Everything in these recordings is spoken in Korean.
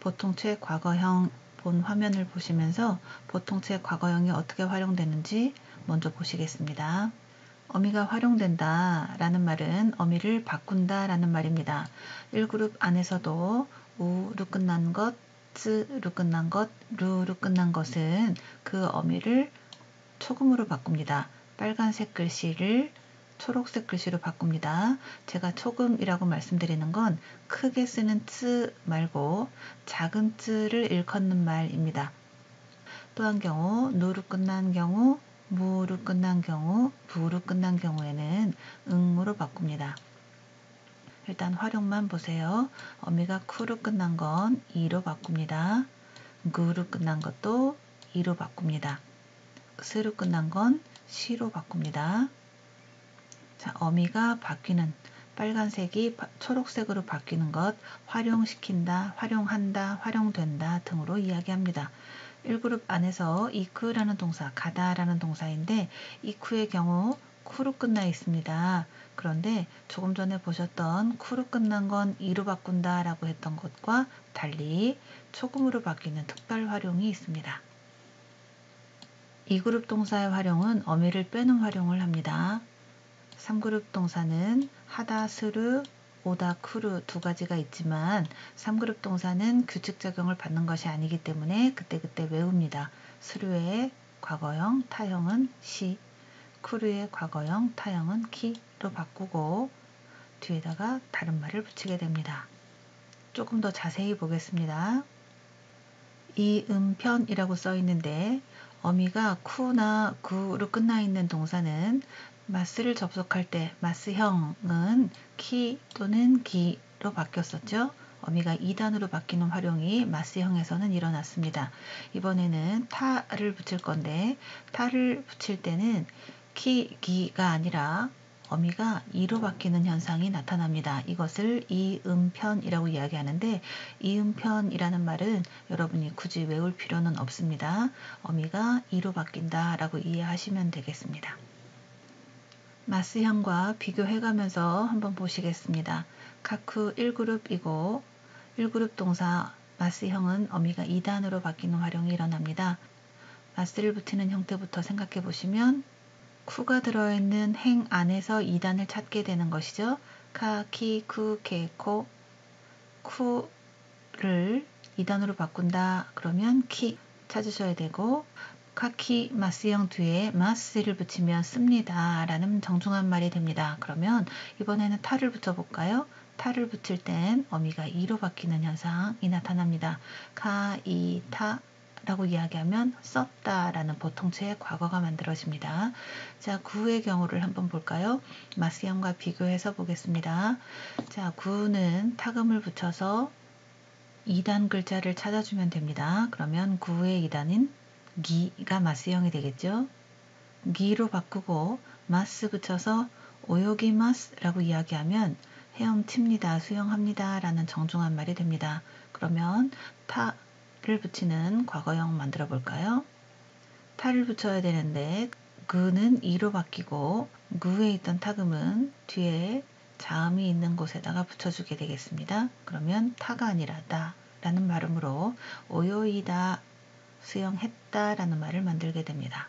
보통체 과거형 본 화면을 보시면서 보통체 과거형이 어떻게 활용되는지 먼저 보시겠습니다. 어미가 활용된다 라는 말은 어미를 바꾼다 라는 말입니다. 1그룹 안에서도 우로 끝난 것, 쯔로 끝난 것, 루로 끝난 것은 그 어미를 초금으로 바꿉니다. 빨간색 글씨를 초록색 글씨로 바꿉니다. 제가 초금이라고 말씀드리는 건 크게 쓰는 쯔 말고 작은 쯔를 일컫는 말입니다. 또 한 경우 누로 끝난 경우, 무로 끝난 경우, 부로 끝난 경우에는 응으로 바꿉니다. 일단 활용만 보세요. 어미가 쿠로 끝난 건 이로 바꿉니다. 구로 끝난 것도 이로 바꿉니다. 스로 끝난 건 시로 바꿉니다. 자, 어미가 바뀌는 빨간색이 초록색으로 바뀌는 것, 활용시킨다, 활용한다, 활용된다 등으로 이야기합니다. 1그룹 안에서 이쿠라는 동사, 가다라는 동사인데 이쿠의 경우 쿠로 끝나 있습니다. 그런데 조금 전에 보셨던 쿠로 끝난 건 이로 바꾼다 라고 했던 것과 달리 초금으로 바뀌는 특별 활용이 있습니다. 2그룹 동사의 활용은 어미를 빼는 활용을 합니다. 3그룹 동사는 하다, 스루, 오다, 쿠루 두 가지가 있지만 3그룹 동사는 규칙 적용을 받는 것이 아니기 때문에 그때그때 외웁니다. 스루의 과거형, 타형은 시, 쿠루의 과거형, 타형은 키로 바꾸고 뒤에다가 다른 말을 붙이게 됩니다. 조금 더 자세히 보겠습니다. 이음편이라고 써 있는데 어미가 쿠나 구로 끝나 있는 동사는 마스를 접속할 때 마스형은 키 또는 기로 바뀌었었죠. 어미가 2단으로 바뀌는 활용이 마스형에서는 일어났습니다. 이번에는 타를 붙일 건데 타를 붙일 때는 키, 기가 아니라 어미가 이로 바뀌는 현상이 나타납니다. 이것을 이음편이라고 이야기하는데 이음편이라는 말은 여러분이 굳이 외울 필요는 없습니다. 어미가 이로 바뀐다 라고 이해하시면 되겠습니다. 마스형과 비교해가면서 한번 보시겠습니다. 카쿠 1그룹이고 1그룹 동사 마스형은 어미가 2단으로 바뀌는 활용이 일어납니다. 마스를 붙이는 형태부터 생각해 보시면 쿠가 들어있는 행 안에서 2단을 찾게 되는 것이죠. 카, 키, 쿠, 케, 코 쿠를 2단으로 바꾼다 그러면 키 찾으셔야 되고 카키 마스형 뒤에 마스를 붙이면 씁니다 라는 정중한 말이 됩니다. 그러면 이번에는 타를 붙여볼까요? 타를 붙일 땐 어미가 이로 바뀌는 현상이 나타납니다. 카, 이, 타 라고 이야기하면 썼다 라는 보통체의 과거가 만들어집니다. 자, 구의 경우를 한번 볼까요? 마스형과 비교해서 보겠습니다. 자, 구는 타금을 붙여서 2단 글자를 찾아주면 됩니다. 그러면 구의 2단인 기가 마스형이 되겠죠. 기로 바꾸고 마스 붙여서 오요기마스 라고 이야기하면 헤엄칩니다, 수영합니다 라는 정중한 말이 됩니다. 그러면 타를 붙이는 과거형 만들어 볼까요? 타를 붙여야 되는데 그는 이로 바뀌고 구에 있던 타금은 뒤에 자음이 있는 곳에다가 붙여주게 되겠습니다. 그러면 타가 아니라 다 라는 발음으로 오요이다, 수영했다 라는 말을 만들게 됩니다.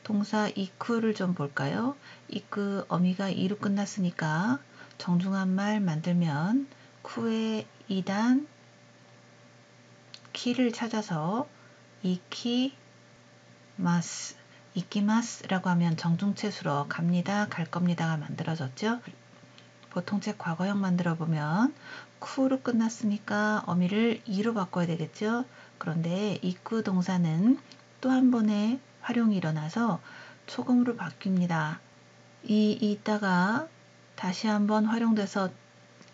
동사 이쿠를 좀 볼까요? 이쿠 어미가 이로 끝났으니까 정중한 말 만들면 쿠의 2단 키를 찾아서 이키마스 이키마스라고 하면 정중체수로 갑니다, 갈 겁니다가 만들어졌죠. 보통체 과거형 만들어 보면 쿠로 끝났으니까 어미를 이로 바꿔야 되겠죠. 그런데 이쿠 동사는 또 한 번의 활용이 일어나서 초금으로 바뀝니다. 있다가 다시 한번 활용돼서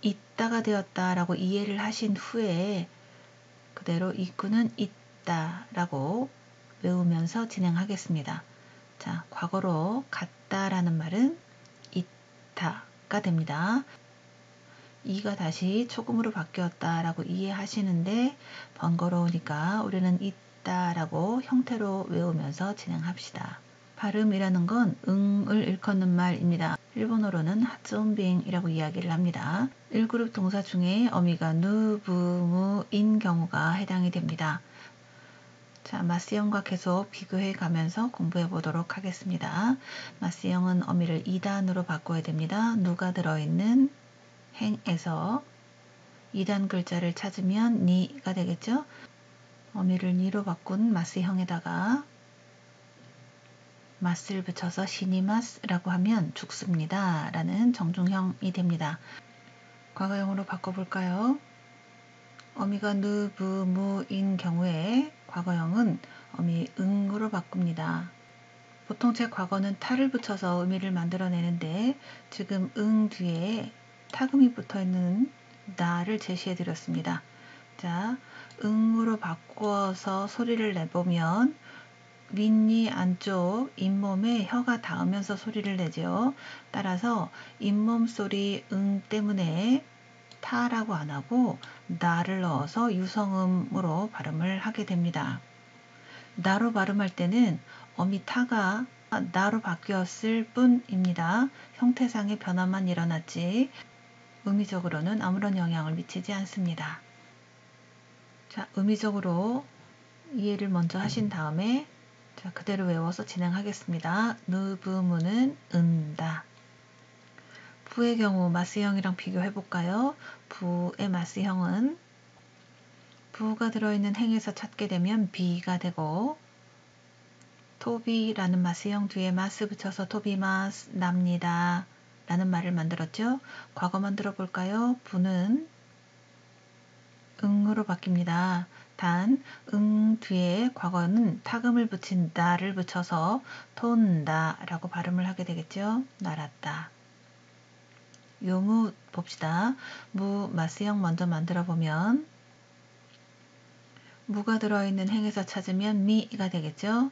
있다가 되었다 라고 이해를 하신 후에 그대로 이쿠는 있다 라고 외우면서 진행하겠습니다. 자, 과거로 갔다 라는 말은 있다가 됩니다. 이가 다시 초금으로 바뀌었다 라고 이해하시는데 번거로우니까 우리는 있다 라고 형태로 외우면서 진행합시다. 발음이라는 건 응을 일컫는 말입니다. 일본어로는 하츠온빙이라고 이야기를 합니다. 1그룹 동사 중에 어미가 누, 부, 무인 경우가 해당이 됩니다. 자, 마스형과 계속 비교해 가면서 공부해 보도록 하겠습니다. 마스형은 어미를 2단으로 바꿔야 됩니다. 누가 들어있는 행에서 2단 글자를 찾으면 니가 되겠죠? 어미를 니로 바꾼 마스형에다가 마스를 붙여서 시니마스라고 하면 죽습니다 라는 정중형이 됩니다. 과거형으로 바꿔볼까요? 어미가 누, 부, 무인 경우에 과거형은 어미 응으로 바꿉니다. 보통 제 과거는 타를 붙여서 의미를 만들어내는데 지금 응 뒤에 타금이 붙어있는 나를 제시해 드렸습니다. 자, 응으로 바꿔서 소리를 내보면 윗니 안쪽 잇몸에 혀가 닿으면서 소리를 내죠. 따라서 잇몸 소리 응 때문에 타라고 안 하고 나를 넣어서 유성음으로 발음을 하게 됩니다. 나로 발음할 때는 어미 타가 나로 바뀌었을 뿐입니다. 형태상의 변화만 일어났지 의미적으로는 아무런 영향을 미치지 않습니다. 자, 의미적으로 이해를 먼저 하신 다음에 자, 그대로 외워서 진행하겠습니다. 누부무는 은다. 부의 경우 마스형이랑 비교해 볼까요? 부의 마스형은 부가 들어있는 행에서 찾게 되면 비가 되고 토비라는 마스형 뒤에 마스 붙여서 토비마스 납니다 라는 말을 만들었죠. 과거만 들어볼까요? 부는 응으로 바뀝니다. 단, 응 뒤에 과거는 타금을 붙인 나를 붙여서 톤다 라고 발음을 하게 되겠죠. 날았다. 요무 봅시다. 무 마스형 먼저 만들어 보면 무가 들어있는 행에서 찾으면 미가 되겠죠.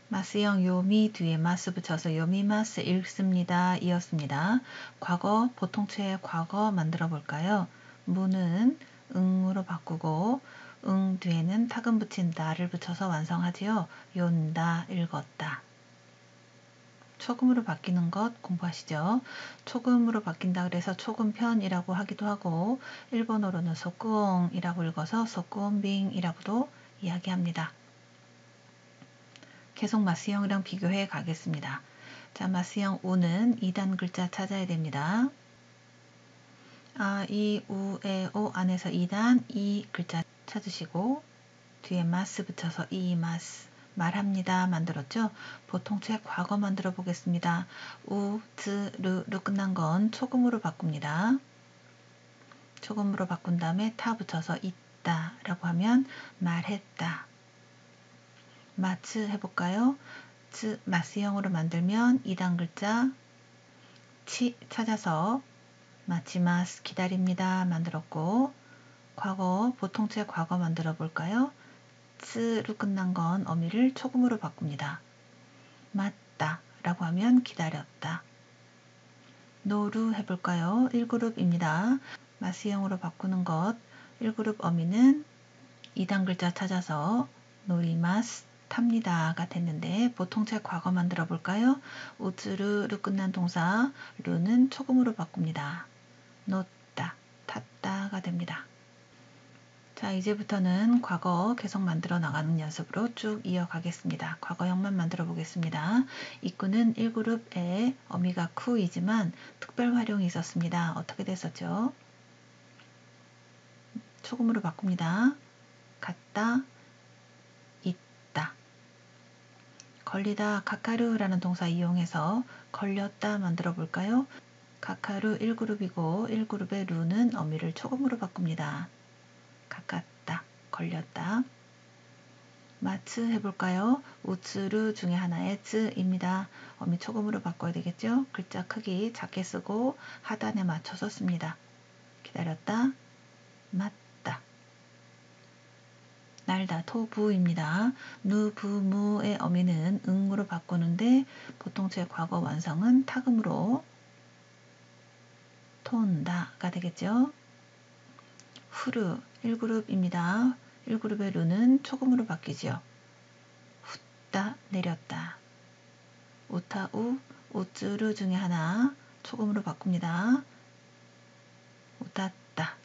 마스형 요미 뒤에 마스 붙여서 요미마스 읽습니다. 이었습니다. 과거, 보통체의 과거 만들어 볼까요? 무는 응으로 바꾸고 응 뒤에는 타금 붙인 나를 붙여서 완성하지요. 요다, 읽었다. 초금으로 바뀌는 것 공부하시죠. 초금으로 바뀐다 그래서 초금편이라고 하기도 하고 일본어로는 소꾸옹이라고 읽어서 소꾸옹빙이라고도 이야기합니다. 계속 마스형이랑 비교해 가겠습니다. 자, 마스형 우는 2단 글자 찾아야 됩니다. 아, 이, 우, 에, 오 안에서 2단 이 글자 찾으시고 뒤에 마스 붙여서 이마스 말합니다 만들었죠. 보통체 과거 만들어 보겠습니다. 우, 즈, 르로 끝난 건 초금으로 바꿉니다. 초금으로 바꾼 다음에 타 붙여서 있다 라고 하면 말했다. 마츠 해볼까요? 츠 마스형으로 만들면 2단 글자 치 찾아서 마치마스 기다립니다 만들었고 과거 보통체 과거 만들어 볼까요? 츠로 끝난 건 어미를 초금으로 바꿉니다. 맞다 라고 하면 기다렸다. 노루 해볼까요? 1그룹입니다. 마스형으로 바꾸는 것 1그룹 어미는 2단 글자 찾아서 노리마스 탑니다가 됐는데 보통체 과거 만들어 볼까요? 우츠르로 끝난 동사 루는 초금으로 바꿉니다. 놓다, 탔다가 됩니다. 자, 이제부터는 과거 계속 만들어 나가는 연습으로 쭉 이어가겠습니다. 과거형만 만들어 보겠습니다. 이꾸는 1그룹에 어미가 쿠이지만 특별 활용이 있었습니다. 어떻게 됐었죠? 초금으로 바꿉니다. 갔다, 있다. 걸리다, 카카루라는 동사 이용해서 걸렸다 만들어 볼까요? 카카루 1그룹이고 1그룹의 루는 어미를 초금으로 바꿉니다. 가깝다, 걸렸다. 마츠 해볼까요? 우츠루 중에 하나의 츠입니다. 어미 초금으로 바꿔야 되겠죠? 글자 크기 작게 쓰고 하단에 맞춰서 씁니다. 기다렸다, 맞다. 날다, 토부입니다. 누, 부, 무의 어미는 응으로 바꾸는데 보통체 과거 완성은 타금으로 톤다가 되겠죠? 후르 1그룹입니다. 1그룹의 루는 초금으로 바뀌지요. 웃다, 내렸다. 우타우, 우쯔르 중에 하나 초금으로 바꿉니다. 웃었다,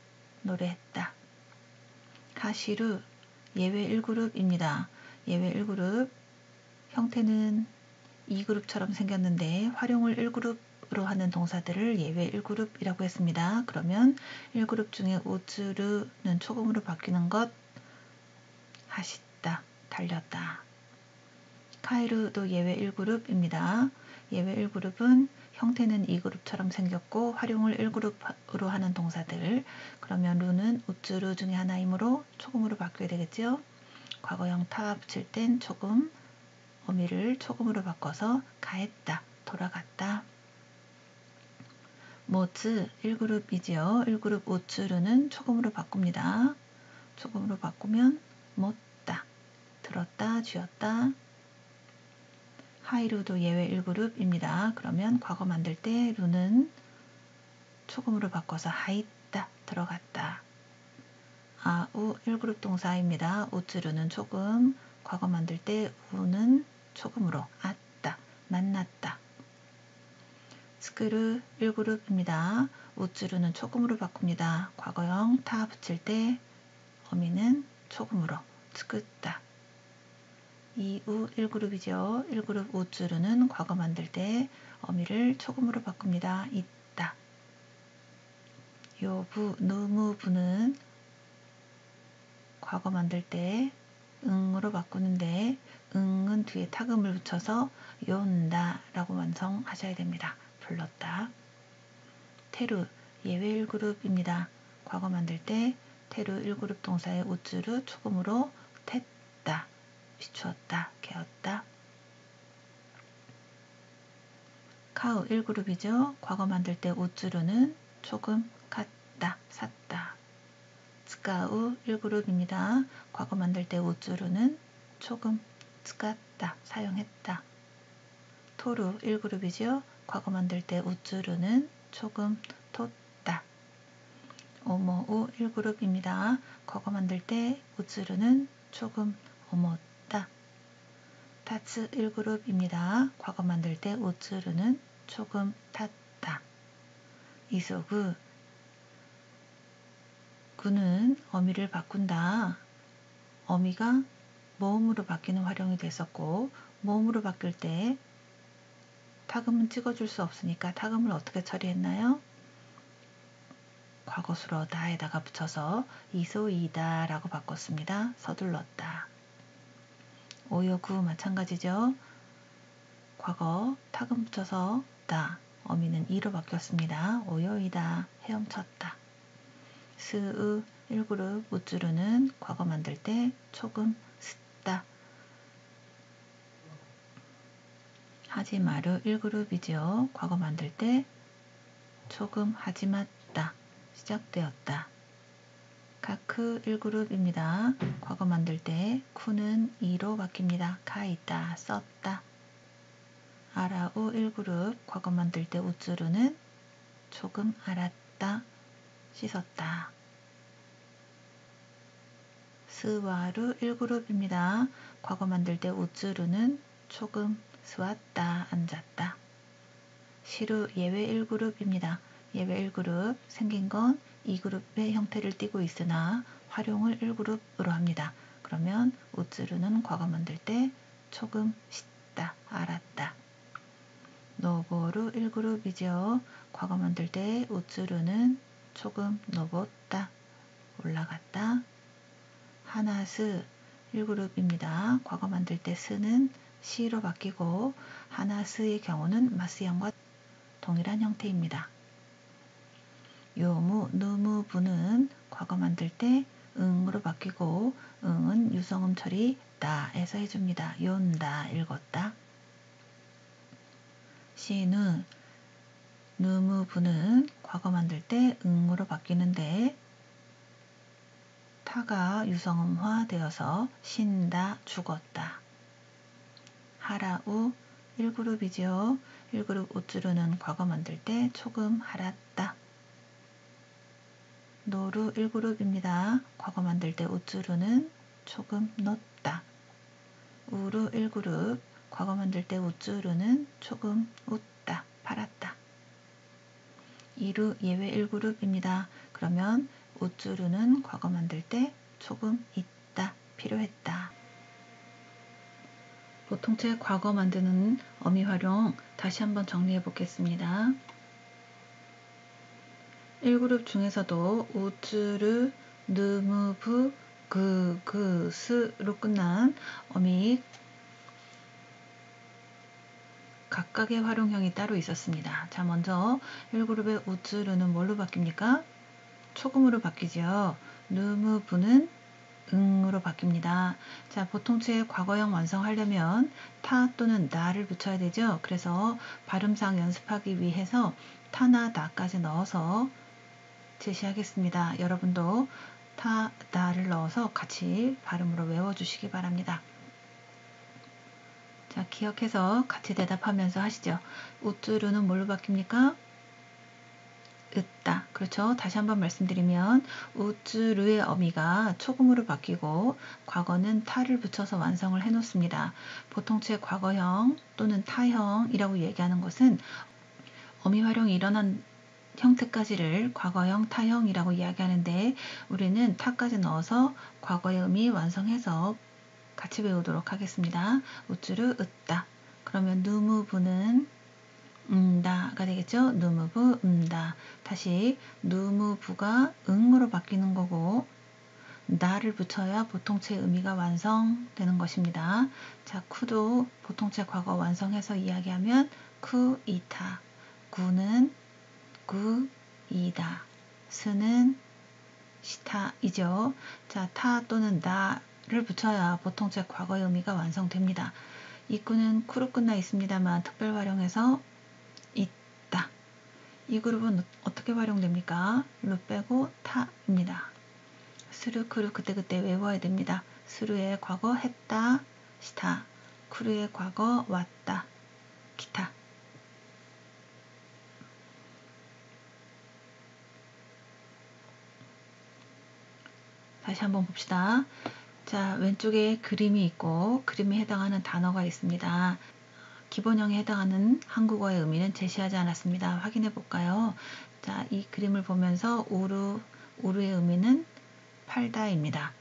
노래했다. 하시루 예외 1그룹입니다. 예외 1그룹 형태는 2그룹처럼 생겼는데 활용을 1그룹으로 하는 동사들을 예외 1그룹이라고 했습니다. 그러면 1그룹 중에 우쯔르는 초금으로 바뀌는 것 하시다, 달렸다. 카이루도 예외 1그룹입니다. 예외 1그룹은 형태는 2그룹처럼 생겼고 활용을 1그룹으로 하는 동사들. 그러면 루는 우쯔르 중에 하나이므로 초금으로 바뀌어야 되겠죠. 과거형 타 붙일 땐 초금, 어미를 초금으로 바꿔서 가했다, 돌아갔다. 모츠 1그룹이지요. 1그룹 우츠르는 초금으로 바꿉니다. 초금으로 바꾸면 못다, 들었다, 쥐었다. 하이루도 예외 1그룹입니다. 그러면 과거 만들 때 루는 초금으로 바꿔서 하있다, 들어갔다. 아우 1그룹 동사입니다. 우츠르는 초금, 과거 만들 때 우는 초금으로 아따, 만났다. 스크르 1그룹입니다. 우츠르는 초금으로 바꿉니다. 과거형 타 붙일 때 어미는 초금으로 스크다. 이우 1그룹이죠. 1그룹 우츠르는 과거 만들 때 어미를 초금으로 바꿉니다. 있다. 요부, 누무부는 과거 만들 때 응으로 바꾸는데 응은 뒤에 타금을 붙여서 요온다 라고 완성하셔야 됩니다. 불렀다. 테루 예외 1그룹입니다. 과거 만들 때 테루 1그룹 동사의 우츠르 초금으로 텄다, 비추었다, 개었다. 카우 1그룹이죠. 과거 만들 때 우츠르는 초금 갔다, 샀다. 스카우 1그룹입니다. 과거 만들 때 우츠르는 초금 쓰갔다, 사용했다. 토루 1그룹이죠. 과거 만들 때 우츠르는 초금 텄다. 오모우 1그룹입니다. 과거 만들 때 우츠르는 초금 오모다. 타츠 1그룹입니다. 과거 만들 때 우츠르는 초금 탔다. 이소구 구는 어미를 바꾼다. 어미가 모음으로 바뀌는 활용이 됐었고 모음으로 바뀔 때 타금은 찍어줄 수 없으니까 타금을 어떻게 처리했나요? 과거수로 다에다가 붙여서 이소이다 라고 바꿨습니다. 서둘렀다. 오요구 마찬가지죠. 과거 타금 붙여서 다, 어미는 이로 바뀌었습니다. 오요이다, 헤엄쳤다. 스으 1그룹 우츠르는 과거 만들 때 초금 쓰다. 하지마루 1그룹이지요. 과거 만들 때 초금 하지마다, 시작되었다. 카크 1그룹입니다. 과거 만들 때 쿠는 이로 바뀝니다. 가있다, 썼다. 아라우 1그룹 과거 만들 때 우츠르는 조금 알았다, 씻었다. 스와루 1그룹입니다. 과거 만들 때 우츠르는 조금 스왔다, 앉았다. 시루 예외 1그룹입니다. 예외 1그룹 생긴 건 2그룹의 형태를 띠고 있으나 활용을 1그룹으로 합니다. 그러면 우츠르는 과거 만들 때 조금 씻다, 알았다. 노보루 1그룹이죠. 과거 만들 때 우츠르는 조금 노봇다, 올라갔다. 하나스 1그룹입니다. 과거 만들 때 스는 시로 바뀌고 하나스의 경우는 마스형과 동일한 형태입니다. 요무, 누무부는 과거 만들 때 응으로 바뀌고 응은 유성음 처리 다에서 해줍니다. 요온다, 읽었다. 시누, 누무부는 과거 만들 때 응으로 바뀌는데 타가 유성음화 되어서 신다, 죽었다. 하라우 1그룹이지요. 1그룹 우츠르는 과거 만들 때 초금 하랐다. 노루 1그룹입니다. 과거 만들 때 우츠르는 초금 놓다. 우루 1그룹 과거 만들 때 우츠르는 초금 웃다. 팔았다. 2루 예외 1그룹입니다. 그러면 우쭈루는 과거 만들 때 조금 있다, 필요했다. 보통체 과거 만드는 어미 활용 다시 한번 정리해 보겠습니다. 1그룹 중에서도 우쭈르, 느무부, 스로 끝난 어미 각각의 활용형이 따로 있었습니다. 자, 먼저 1그룹의 우쭈르는 뭘로 바뀝니까? 초금으로 바뀌죠. 느무부는 응으로 바뀝니다. 자, 보통체의 과거형 완성하려면 타 또는 나를 붙여야 되죠. 그래서 발음상 연습하기 위해서 타나 나까지 넣어서 제시하겠습니다. 여러분도 타, 나를 넣어서 같이 발음으로 외워주시기 바랍니다. 자, 기억해서 같이 대답하면서 하시죠. 우쭈르는 뭘로 바뀝니까? 으다. 그렇죠. 다시 한번 말씀드리면 우쭈르의 어미가 초금으로 바뀌고 과거는 타를 붙여서 완성을 해 놓습니다. 보통체 과거형 또는 타형이라고 얘기하는 것은 어미 활용이 일어난 형태까지를 과거형, 타형이라고 이야기하는데 우리는 타까지 넣어서 과거의 의미 완성해서 같이 배우도록 하겠습니다. 우쭈르 으다. 그러면 누무부는 다가 되겠죠. 누무부 다. 다시 누무부가 응으로 바뀌는 거고 나를 붙여야 보통체 의미가 완성되는 것입니다. 자, 쿠도 보통체 과거 완성해서 이야기하면 쿠이타. 구는 구이다. 스는 시타이죠. 자, 타 또는 나를 붙여야 보통체 과거의 의미가 완성됩니다. 이구는 쿠로 끝나 있습니다만 특별 활용해서 있다. 이 그룹은 어떻게 활용됩니까? 루 빼고 타입니다. 스루, 쿠루 그때그때 외워야 됩니다. 스루의 과거 했다, 시타. 쿠루의 과거 왔다, 기타. 다시 한번 봅시다. 자, 왼쪽에 그림이 있고 그림에 해당하는 단어가 있습니다. 기본형에 해당하는 한국어의 의미는 제시하지 않았습니다. 확인해 볼까요? 자, 이 그림을 보면서 우루의 의미는 팔다입니다.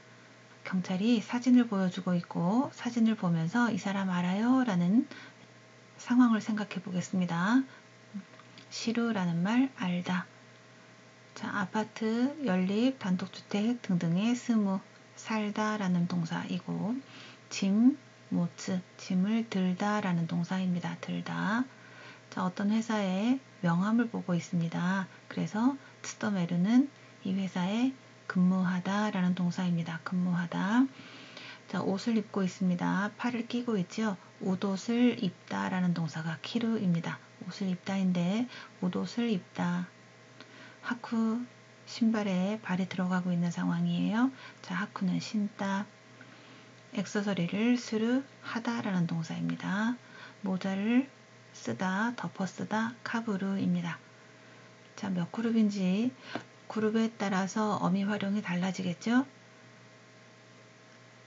경찰이 사진을 보여주고 있고 사진을 보면서 이 사람 알아요? 라는 상황을 생각해 보겠습니다. 시루라는 말 알다. 자, 아파트, 연립, 단독주택 등등의 스무, 살다 라는 동사이고 짐, 모츠, 짐을 들다 라는 동사입니다. 들다. 자, 어떤 회사의 명함을 보고 있습니다. 그래서 츠토메르는 이 회사에 근무하다 라는 동사입니다. 근무하다. 자, 옷을 입고 있습니다. 팔을 끼고 있죠. 옷옷을 입다 라는 동사가 키루입니다. 옷을 입다인데 옷옷을 입다. 하쿠 신발에 발이 들어가고 있는 상황이에요. 자, 하쿠는 신다. 액세서리를 스루 하다라는 동사입니다. 모자를 쓰다, 덮어 쓰다, 카부루입니다. 자, 몇 그룹인지 그룹에 따라서 어미 활용이 달라지겠죠?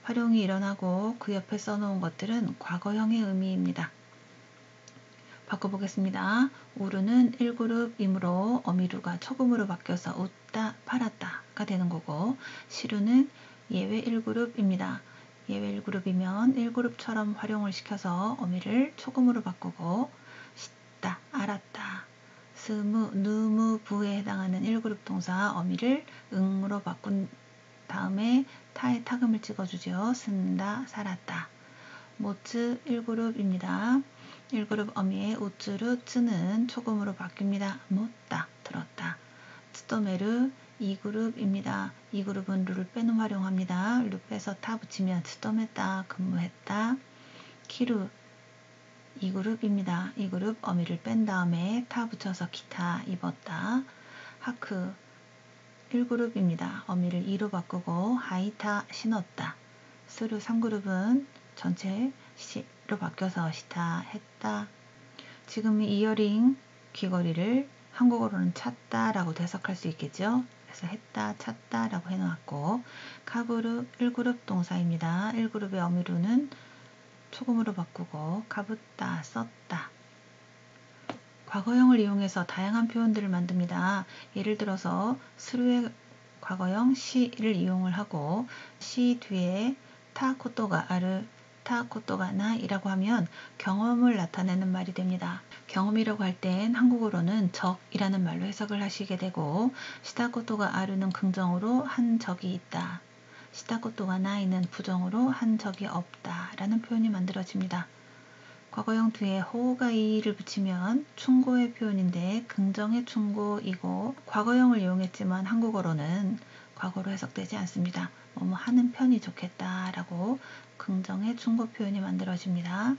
활용이 일어나고 그 옆에 써놓은 것들은 과거형의 의미입니다. 바꿔보겠습니다. 우루는 1그룹이므로 어미루가 초금으로 바뀌어서 웃다, 팔았다가 되는 거고 시루는 예외 1그룹입니다. 예외 1그룹이면 1그룹처럼 활용을 시켜서 어미를 초금으로 바꾸고 씻다, 알았다. 스무, 누무, 부에 해당하는 1그룹 동사 어미를 응으로 바꾼 다음에 타에 타금을 찍어주죠. 쓴다, 살았다. 모츠 1그룹입니다. 1그룹 어미의 우쭈르 쯔는 초금으로 바뀝니다. 못다, 들었다. 츠토메르 2그룹입니다. 2그룹은 루를 빼는 활용합니다. 루 빼서 타 붙이면 츠토메다, 근무했다. 키루 2그룹입니다. 2그룹 어미를 뺀 다음에 타 붙여서 기타, 입었다. 하크 1그룹입니다. 어미를 2로 바꾸고 하이타, 신었다. 스루 3그룹은 전체 시로 바뀌어서 시타, 했다. 지금 이 이어링 귀걸이를 한국어로는 찾다 라고 해석할 수 있겠죠. 그래서 했다, 찾다 라고 해놓았고 카부루 1그룹 동사입니다. 1그룹의 어미루는 초금으로 바꾸고 가붓다, 썼다. 과거형을 이용해서 다양한 표현들을 만듭니다. 예를 들어서 스루의 과거형 시를 이용을 하고 시 뒤에 타 코토가 아르, 타 코토가 나 이라고 하면 경험을 나타내는 말이 됩니다. 경험이라고 할 땐 한국어로는 적이라는 말로 해석을 하시게 되고 시타 코토가 아르는 긍정으로 한 적이 있다. 시타 코토가 나이는 부정으로 한 적이 없다 라는 표현이 만들어집니다. 과거형 뒤에 호가이를 붙이면 충고의 표현인데 긍정의 충고이고 과거형을 이용했지만 한국어로는 과거로 해석되지 않습니다. 뭐뭐 하는 편이 좋겠다 라고 긍정의 충고 표현이 만들어집니다.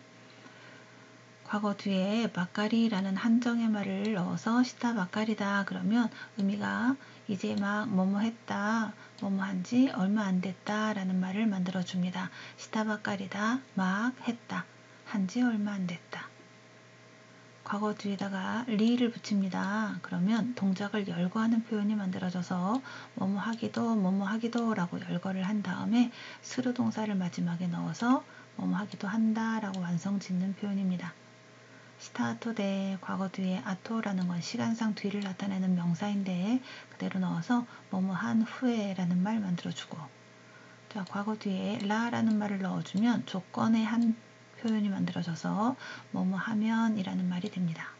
과거 뒤에 막가리라는 한정의 말을 넣어서 시타 막가리다 그러면 의미가 이제 막 뭐뭐 했다, 뭐뭐 한지 얼마 안 됐다 라는 말을 만들어줍니다. 시타 막가리다, 막 했다. 한지 얼마 안 됐다. 과거 뒤에다가 리를 붙입니다. 그러면 동작을 열거하는 표현이 만들어져서 뭐뭐 하기도 라고 열거를 한 다음에 스루 동사를 마지막에 넣어서 뭐뭐 하기도 한다 라고 완성 짓는 표현입니다. 시타토데 과거 뒤에 아토라는 건 시간상 뒤를 나타내는 명사인데 그대로 넣어서 뭐뭐 한 후에 라는 말 만들어주고 자, 과거 뒤에 라라는 말을 넣어주면 조건의 한 표현이 만들어져서 뭐뭐 하면 이라는 말이 됩니다.